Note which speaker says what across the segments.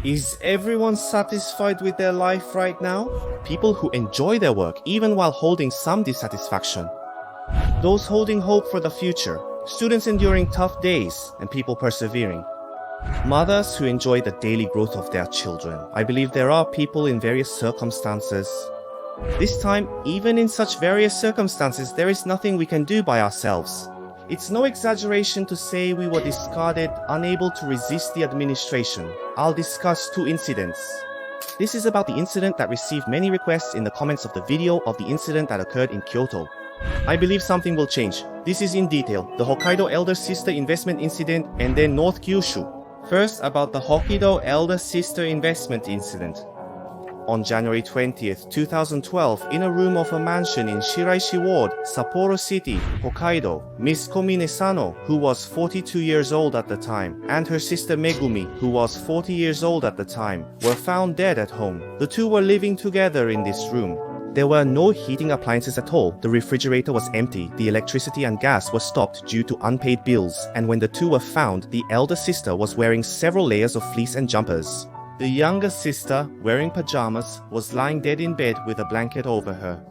Speaker 1: Is everyone satisfied with their life right now? People who enjoy their work even while holding some dissatisfaction. Those holding hope for the future. Students enduring tough days and people persevering. Mothers who enjoy the daily growth of their children. I believe there are people in various circumstances. This time, even in such various circumstances, there is nothing we can do by ourselves. It's no exaggeration to say we were discarded, unable to resist the administration. I'll discuss two incidents. This is about the incident that received many requests in the comments of the video of the incident that occurred in Kyoto. I believe something will change. This is in detail, the Hokkaido elder sister investment incident and then North Kyushu. First, about the Hokkaido elder sister investment incident. On January 20th, 2012, in a room of a mansion in Shiraishi Ward, Sapporo City, Hokkaido, Miss Komine Sano, who was 42 years old at the time, and her sister Megumi, who was 40 years old at the time, were found dead at home. The two were living together in this room. There were no heating appliances at all, the refrigerator was empty, the electricity and gas were stopped due to unpaid bills, and when the two were found, the elder sister was wearing several layers of fleece and jumpers. The younger sister, wearing pajamas, was lying dead in bed with a blanket over her.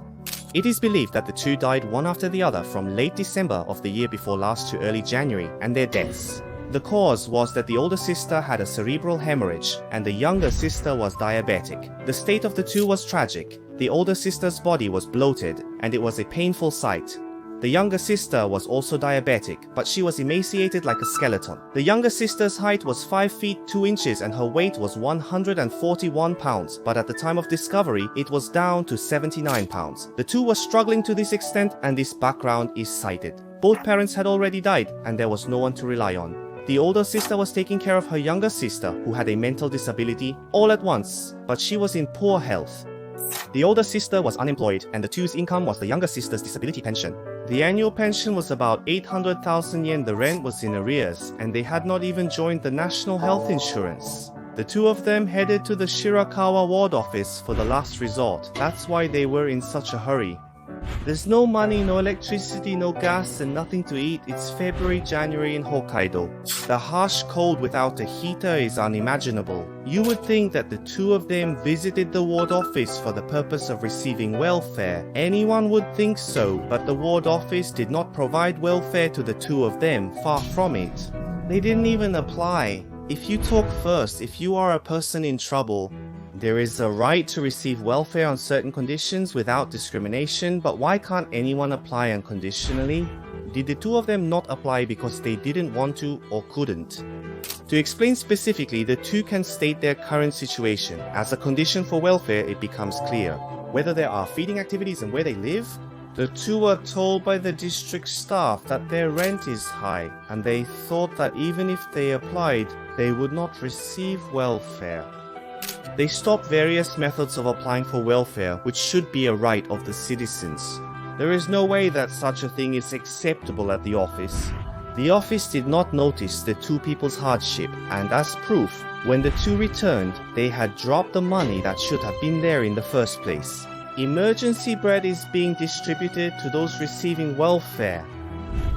Speaker 1: It is believed that the two died one after the other from late December of the year before last to early January, and their deaths. The cause was that the older sister had a cerebral hemorrhage, and the younger sister was diabetic. The state of the two was tragic. The older sister's body was bloated, and it was a painful sight. The younger sister was also diabetic, but she was emaciated like a skeleton. The younger sister's height was 5 feet 2 inches and her weight was 141 pounds, but at the time of discovery, it was down to 79 pounds. The two were struggling to this extent, and this background is cited. Both parents had already died, and there was no one to rely on. The older sister was taking care of her younger sister, who had a mental disability, all at once, but she was in poor health. The older sister was unemployed, and the two's income was the younger sister's disability pension. The annual pension was about 800,000 yen, the rent was in arrears, and they had not even joined the national health insurance. The two of them headed to the Shirakawa ward office for the last resort. That's why they were in such a hurry. There's no money, no electricity, no gas, and nothing to eat. It's February, January in Hokkaido. The harsh cold without a heater is unimaginable. You would think that the two of them visited the ward office for the purpose of receiving welfare. Anyone would think so, but the ward office did not provide welfare to the two of them, far from it. They didn't even apply. If you talk first, if you are a person in trouble, there is a right to receive welfare on certain conditions without discrimination, but why can't anyone apply unconditionally? Did the two of them not apply because they didn't want to or couldn't? To explain specifically, the two can state their current situation. As a condition for welfare, it becomes clear whether there are feeding activities and where they live. The two were told by the district staff that their rent is high, and they thought that even if they applied, they would not receive welfare. They stopped various methods of applying for welfare, which should be a right of the citizens. There is no way that such a thing is acceptable at the office. The office did not notice the two people's hardship, and as proof, when the two returned, they had dropped the money that should have been there in the first place. Emergency bread is being distributed to those receiving welfare.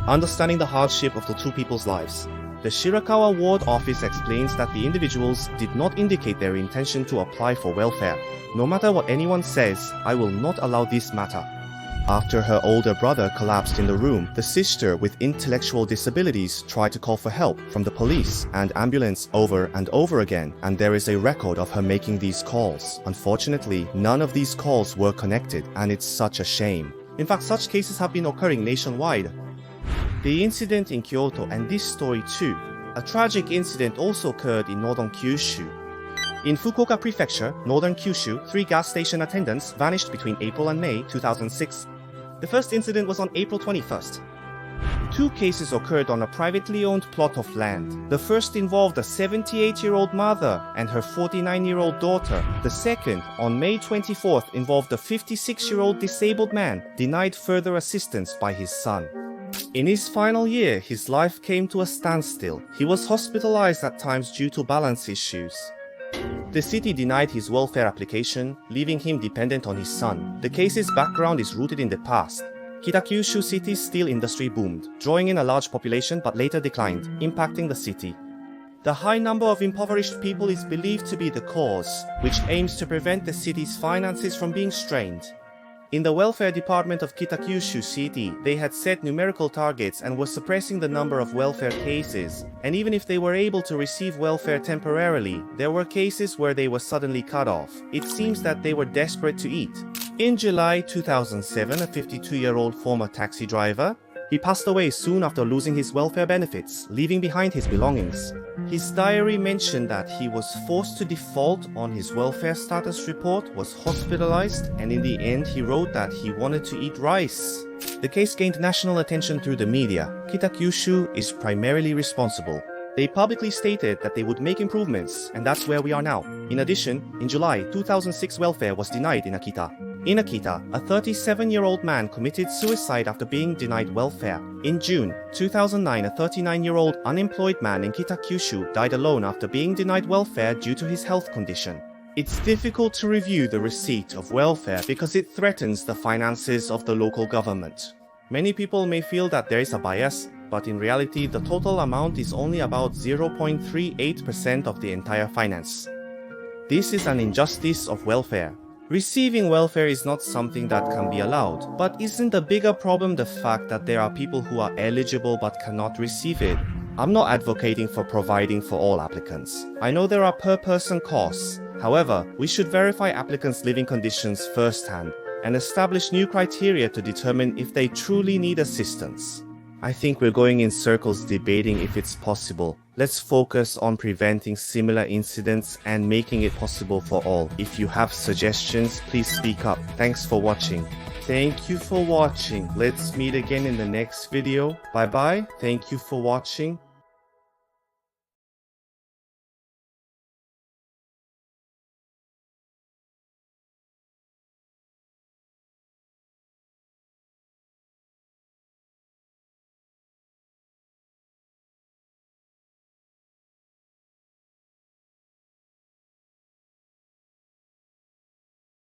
Speaker 1: Understanding the hardship of the two people's lives, the Shirakawa ward office explains that the individuals did not indicate their intention to apply for welfare. No matter what anyone says, I will not allow this matter. After her older brother collapsed in the room, the sister with intellectual disabilities tried to call for help from the police and ambulance over and over again, and there is a record of her making these calls. Unfortunately, none of these calls were connected, and it's such a shame. In fact, such cases have been occurring nationwide. The incident in Kyoto, and this story too. A tragic incident also occurred in northern Kyushu. In Fukuoka Prefecture, northern Kyushu, 3 gas station attendants vanished between April and May 2006. The first incident was on April 21st. 2 cases occurred on a privately owned plot of land. The first involved a 78-year-old mother and her 49-year-old daughter. The second, on May 24th, involved a 56-year-old disabled man denied further assistance by his son. In his final year, his life came to a standstill. He was hospitalized at times due to balance issues. The city denied his welfare application, leaving him dependent on his son. The case's background is rooted in the past. Kyushu City's steel industry boomed, drawing in a large population but later declined, impacting the city. The high number of impoverished people is believed to be the cause, which aims to prevent the city's finances from being strained. In the welfare department of Kyushu City, they had set numerical targets and were suppressing the number of welfare cases, and even if they were able to receive welfare temporarily, there were cases where they were suddenly cut off. It seems that they were desperate to eat. In July 2007, a 52-year-old former taxi driver, he passed away soon after losing his welfare benefits, leaving behind his belongings. His diary mentioned that he was forced to default on his welfare status report, was hospitalized, and in the end he wrote that he wanted to eat rice. The case gained national attention through the media. Kyushu is primarily responsible. They publicly stated that they would make improvements, and that's where we are now. In addition, in July 2006, welfare was denied in Akita. In Akita, a 37-year-old man committed suicide after being denied welfare. In June 2009, a 39-year-old unemployed man in Kyushu died alone after being denied welfare due to his health condition. It's difficult to review the receipt of welfare because it threatens the finances of the local government. Many people may feel that there is a bias, but in reality, the total amount is only about 0.38% of the entire finance. This is an injustice of welfare. Receiving welfare is not something that can be allowed, but isn't the bigger problem the fact that there are people who are eligible but cannot receive it? I'm not advocating for providing for all applicants. I know there are per-person costs. However, we should verify applicants' living conditions firsthand and establish new criteria to determine if they truly need assistance. I think we're going in circles debating if it's possible. Let's focus on preventing similar incidents and making it possible for all. If you have suggestions, please speak up. Thanks for watching. Thank you for watching. Let's meet again in the next video. Bye bye. Thank you for watching.